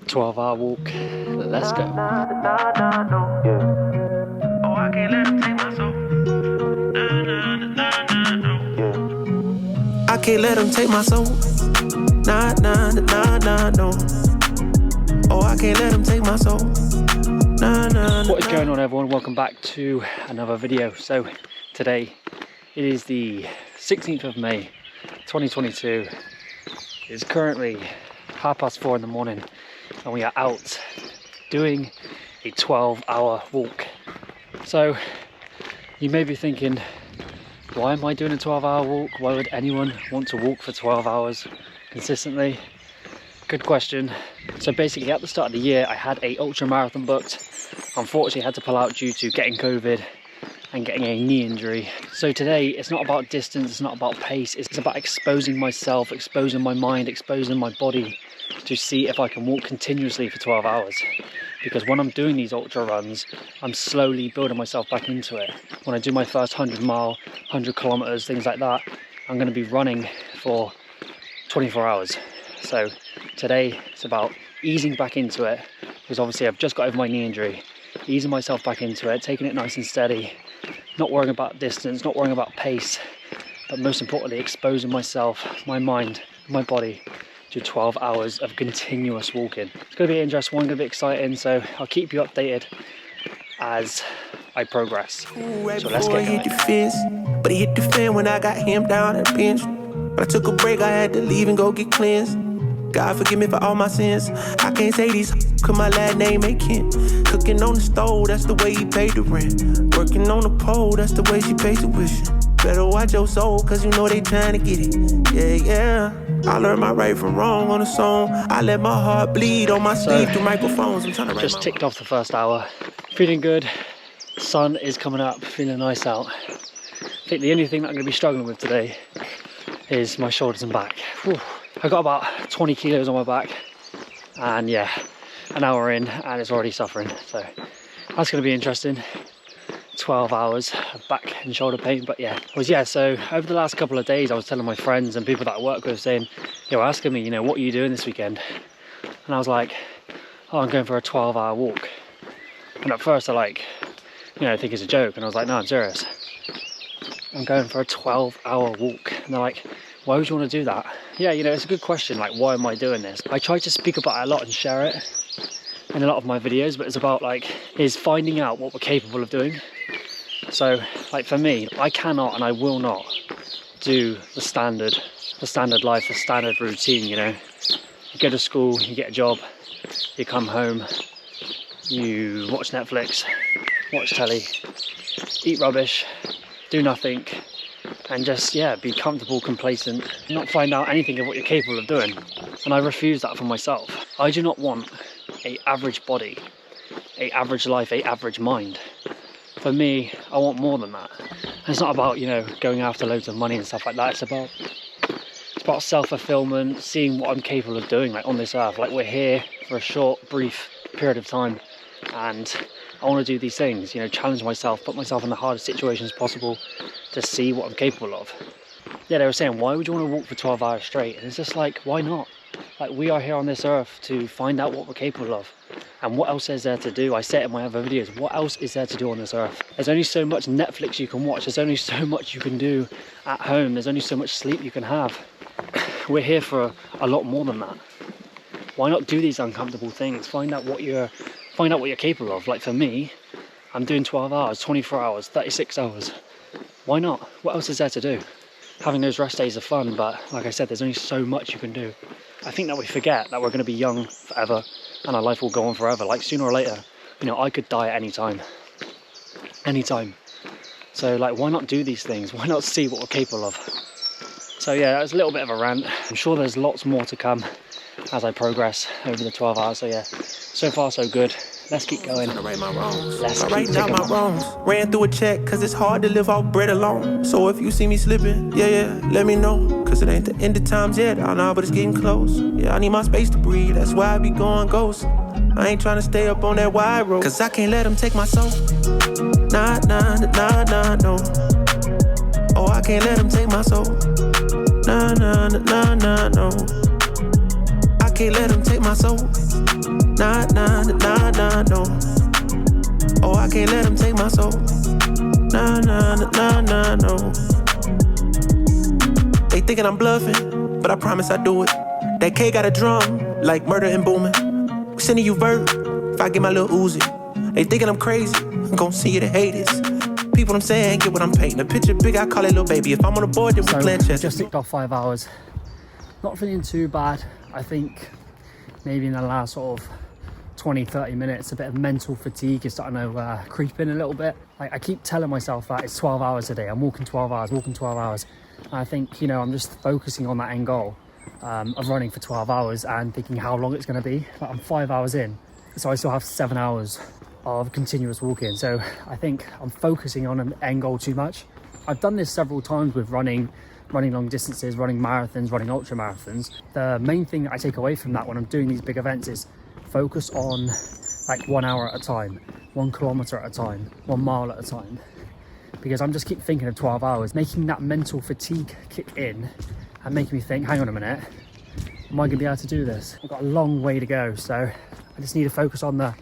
12-hour walk. Let's go. Oh, I can't let him take my soul. I can't let him take my soul. Nah, nah, nah, nah, no. Oh, I can't let him take my soul. Nah, nah. What is going on, everyone? Welcome back to another video. So today it is the 16th of May 2022. It's currently 4:30 in the morning and we are out doing a 12-hour walk. So you may be thinking, why am I doing a 12-hour walk? Why would anyone want to walk for 12 hours consistently? Good question. So basically at the start of the year I had a ultra marathon booked. Unfortunately I had to pull out due to getting COVID and getting a knee injury. So today it's not about distance, it's not about pace, it's about exposing myself, exposing my mind, exposing my body to see if I can walk continuously for 12 hours. Because when I'm doing these ultra runs, I'm slowly building myself back into it. When I do my first 100 mile, 100 kilometers, things like that, I'm going to be running for 24 hours. So today it's about easing back into it, because obviously I've just got over my knee injury, easing myself back into it, taking it nice and steady, not worrying about distance, not worrying about pace, but most importantly exposing myself, my mind, my body to 12 hours of continuous walking. It's going to be interesting, going to be exciting, so I'll keep you updated as I progress. So let's get going. But he hit the fan when I got him down at bench. But I took a break, I had to leave and go get cleansed. God forgive me for all my sins. I can't say these cause my last name ain't Kent. Cooking on the stove, that's the way he paid the rent. Working on the pole, that's the way she paid tuition. Better watch your soul, cause you know they trying to get it. Yeah, yeah. I learned my right from wrong on a song. I let my heart bleed on my sleeve through microphones. I'm trying to just ticked off the first hour. Feeling good. Sun is coming up, feeling nice out. I think the only thing that I'm going to be struggling with today is my shoulders and back. Whew. I got about 20 kilos on my back, and yeah, an hour in and it's already suffering. So that's going to be interesting. 12 hours of back and shoulder pain. But yeah, so over the last couple of days I was telling my friends and people that I work with, saying, they were asking me, what are you doing this weekend? And I was like, oh, I'm going for a 12-hour walk. And at first I think it's a joke, and I was like, no, I'm serious. I'm going for a 12-hour walk. And they're like, why would you want to do that? Yeah, it's a good question, like, why am I doing this? I try to speak about it a lot and share it in a lot of my videos, but it's about is finding out what we're capable of doing. So for me, I cannot and I will not do the standard life, the standard routine. You go to school, you get a job, you come home, you watch Netflix, watch telly, eat rubbish, do nothing, and just be comfortable, complacent, not find out anything of what you're capable of doing. And I refuse that for myself. I do not want an average body, an average life, an average mind. For me, I want more than that. And it's not about going after loads of money and stuff like that. It's about self-fulfillment, seeing what I'm capable of doing on this earth. We're here for a short, brief period of time, and I want to do these things, challenge myself, put myself in the hardest situations possible to see what I'm capable of. Yeah, they were saying, why would you want to walk for 12 hours straight? And it's just why not? We are here on this earth to find out what we're capable of. And what else is there to do? I say it in my other videos, what else is there to do on this earth? There's only so much Netflix you can watch. There's only so much you can do at home. There's only so much sleep you can have. We're here for a lot more than that. Why not do these uncomfortable things? Find out what you're capable of. For me, I'm doing 12 hours, 24 hours, 36 hours. Why not? What else is there to do? Having those rest days are fun, but like I said, there's only so much you can do. I think that we forget that we're going to be young forever and our life will go on forever. Sooner or later, I could die at any time. So why not do these things? Why not see what we're capable of? So yeah, that was a little bit of a rant. I'm sure there's lots more to come as I progress over the 12 hours. So yeah, so far so good. Let's keep going. Let's keep taking my wrongs. Ran through a check, cause it's hard to live off bread alone. So if you see me slipping, yeah, let me know. Cause it ain't the end of times yet, I know, but it's getting close. Yeah, I need my space to breathe, that's why I be going ghost. I ain't trying to stay up on that wide road, cause I can't let them take my soul. Nah, no. Oh, I can't let them take my soul. Nah, no. I can't let them take my soul. Nah, nah, nah, nah, no. Oh, I can't let them take my soul. Nah, nah, nah, nah, no. They thinking I'm bluffing, but I promise I do it. That K got a drum, like murder and booming. We sending you vert, if I get my little Uzi. They thinking I'm crazy, I'm gon' see you to hate this. People I'm saying, get what I'm painting. A picture big, I call it little baby. If I'm on the board, then we playing chess. Just ticked off 5 hours. Not feeling too bad. I think maybe in the last sort of 20-30 minutes, a bit of mental fatigue is starting to creep in a little bit. Like, I keep telling myself that it's 12 hours a day. I'm walking 12 hours, walking 12 hours. And I think, you know, I'm just focusing on that end goal of running for 12 hours and thinking how long it's going to be. Like, I'm 5 hours in, so I still have 7 hours of continuous walking. So I think I'm focusing on an end goal too much. I've done this several times with running long distances, running marathons, running ultra marathons. The main thing that I take away from that when I'm doing these big events is focus on like 1 hour at a time, 1 kilometer at a time, 1 mile at a time. Because I'm just keep thinking of 12 hours, making that mental fatigue kick in and making me think, hang on a minute, am I gonna be able to do this? I've got a long way to go, so I just need to focus on the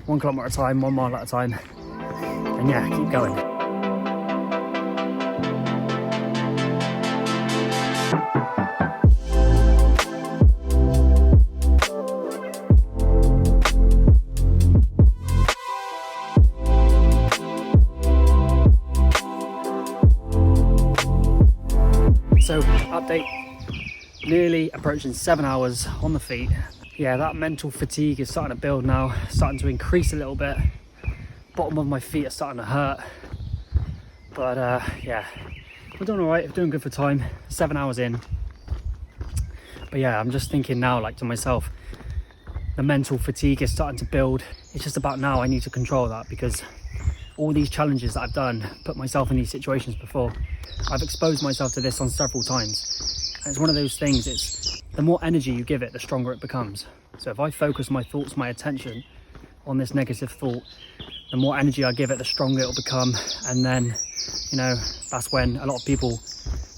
1 kilometer at a time, 1 mile at a time, and yeah, keep going. So, update, nearly approaching 7 hours on the feet. Yeah, that mental fatigue is starting to build now, starting to increase a little bit. Bottom of my feet are starting to hurt. But yeah, we're doing all right, we're doing good for time, 7 hours in. But yeah, I'm just thinking now, like, to myself, the mental fatigue is starting to build. It's just about now I need to control that, because all these challenges that I've done, put myself in these situations before. I've exposed myself to this on several times. And it's one of those things, it's the more energy you give it, the stronger it becomes. So if I focus my thoughts, my attention on this negative thought, the more energy I give it, the stronger it'll become. And then, you know, that's when a lot of people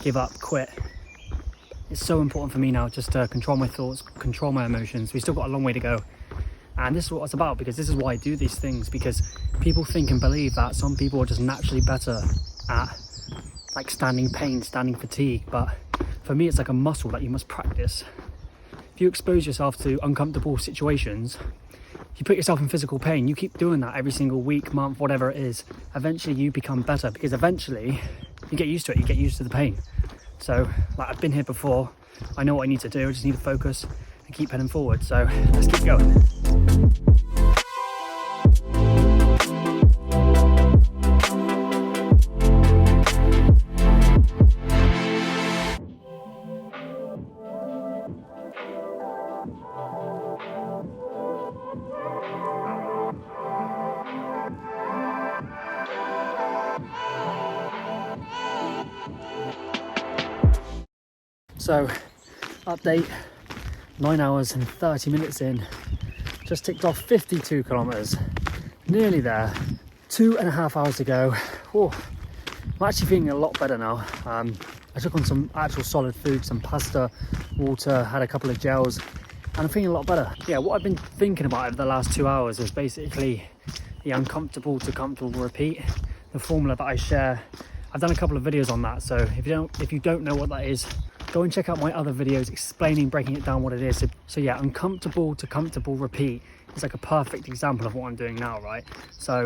give up, quit. It's so important for me now just to control my thoughts, control my emotions. We've still got a long way to go. And this is what it's about, because this is why I do these things, because people think and believe that some people are just naturally better at like standing pain, standing fatigue. But for me, it's like a muscle that you must practice. If you expose yourself to uncomfortable situations, you put yourself in physical pain, you keep doing that every single week, month, whatever it is, eventually you become better, because eventually you get used to it, you get used to the pain. So like, I've been here before, I know what I need to do, I just need to focus and keep heading forward. So let's keep going. So, update, 9 hours and 30 minutes in, just ticked off 52 kilometers, nearly there, 2.5 hours to go. Oh, I'm actually feeling a lot better now. I took on some actual solid food, some pasta, water, had a couple of gels, and I'm feeling a lot better. Yeah, what I've been thinking about over the last 2 hours is basically the uncomfortable to comfortable repeat, the formula that I share. I've done a couple of videos on that, so if you don't know what that is, go and check out my other videos explaining, breaking it down what it is. So yeah, uncomfortable to comfortable repeat is like a perfect example of what I'm doing now, right? So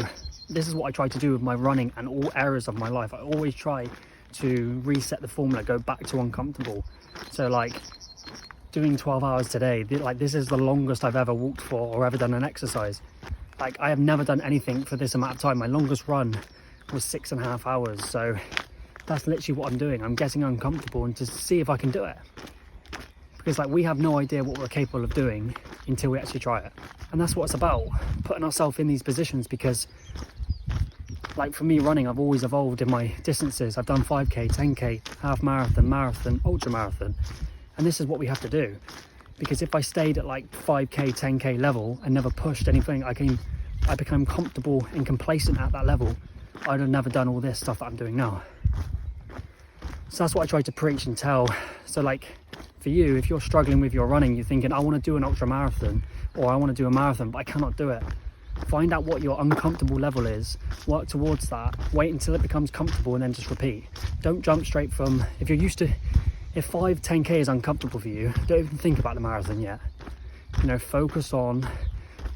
this is what I try to do with my running and all areas of my life. I always try to reset the formula, go back to uncomfortable. So like doing 12 hours today, like this is the longest I've ever walked for or ever done an exercise. Like I have never done anything for this amount of time. My longest run was 6.5 hours. So that's literally what I'm doing. I'm getting uncomfortable and to see if I can do it. Because like we have no idea what we're capable of doing until we actually try it. And that's what it's about, putting ourselves in these positions, because like for me running, I've always evolved in my distances. I've done 5k, 10k, half marathon, marathon, ultra marathon. And this is what we have to do. Because if I stayed at like 5k, 10k level and never pushed anything, I become comfortable and complacent at that level, I'd have never done all this stuff that I'm doing now. So that's what I try to preach and tell. So like for you, if you're struggling with your running, you're thinking, I want to do an ultra marathon, or I want to do a marathon, but I cannot do it. Find out what your uncomfortable level is, work towards that, wait until it becomes comfortable, and then just repeat. Don't jump straight from, if 5-10k is uncomfortable for you, don't even think about the marathon yet. You know, focus on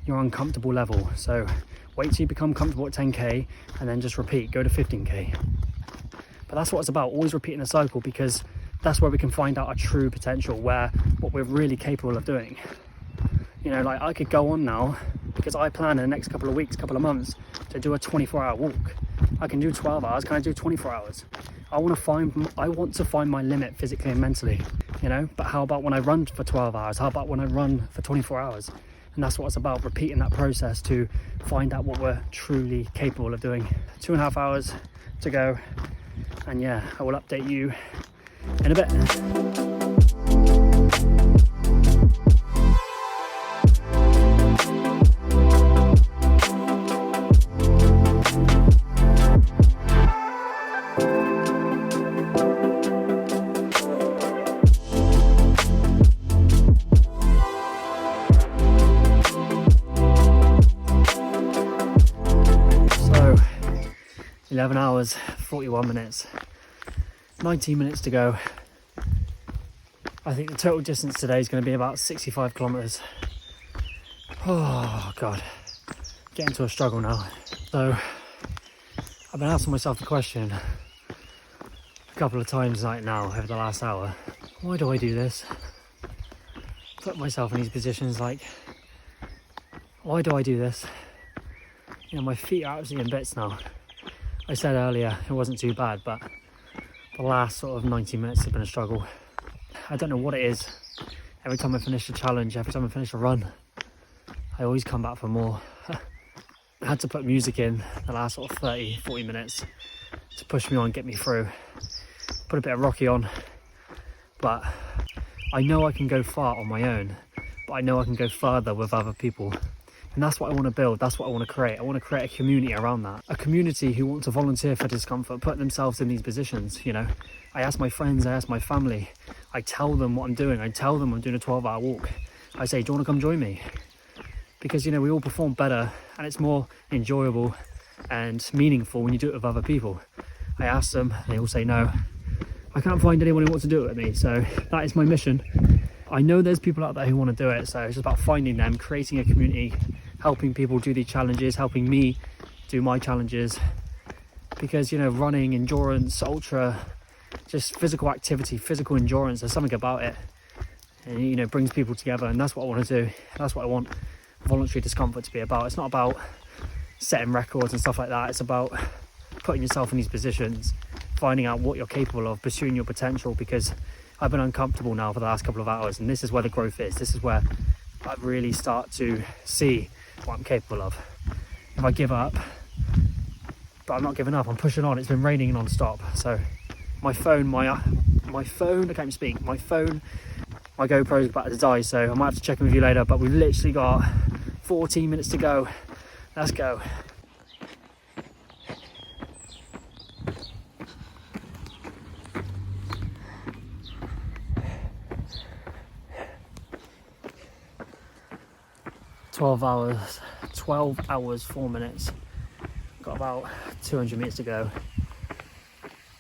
your uncomfortable level. So wait till you become comfortable at 10k and then just repeat, go to 15k. But that's what it's about, always repeating the cycle, because that's where we can find out our true potential, what we're really capable of doing. You know, like I could go on now, because I plan in the next couple of weeks, couple of months, to do a 24-hour walk. I can do 12 hours, can I do 24 hours? I want to find my limit physically and mentally, you know. But how about when I run for 12 hours? How about when I run for 24 hours? And that's what it's about, repeating that process to find out what we're truly capable of doing. 2.5 hours to go, and yeah, I will update you in a bit. So 11 hours, 41 minutes, 19 minutes to go. I think the total distance today is going to be about 65 kilometers. Oh God, getting to a struggle now. So I've been asking myself the question a couple of times right now over the last hour. Why do I do this? Put myself in these positions, like, why do I do this? You know, my feet are absolutely in bits now. I said earlier it wasn't too bad, but the last sort of 90 minutes have been a struggle. I don't know what it is. Every time I finish a challenge, every time I finish a run, I always come back for more. I had to put music in the last sort of 30-40 minutes to push me on, get me through. Put a bit of Rocky on, but I know I can go far on my own, but I know I can go further with other people. And that's what I want to build, that's what I want to create. I want to create a community around that. A community who want to volunteer for discomfort, put themselves in these positions, you know. I ask my friends, I ask my family, I tell them what I'm doing, I tell them I'm doing a 12-hour walk. I say, do you want to come join me? Because, you know, we all perform better and it's more enjoyable and meaningful when you do it with other people. I ask them, they all say no. I can't find anyone who wants to do it with me, so that is my mission. I know there's people out there who want to do it, so it's just about finding them, creating a community, helping people do these challenges, helping me do my challenges. Because, you know, running, endurance, ultra, just physical activity, physical endurance, there's something about it. And, you know, it brings people together, and that's what I want to do. That's what I want voluntary discomfort to be about. It's not about setting records and stuff like that. It's about putting yourself in these positions, finding out what you're capable of, pursuing your potential, because I've been uncomfortable now for the last couple of hours, and this is where the growth is. This is where I really start to see what I'm capable of. If I give up, but I'm not giving up, I'm pushing on. It's been raining non-stop, so my phone, I can't even speak, my GoPro's about to die, so I might have to check in with you later, but we've literally got 14 minutes to go. Let's go. 12 hours 4 minutes. Got about 200 minutes to go.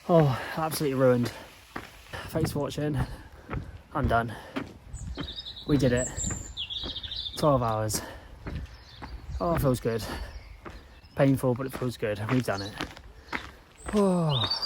Oh, absolutely ruined. Thanks for watching. I'm done. We did it. 12 hours. Oh, it feels good. Painful, but it feels good. We've done it. Oh.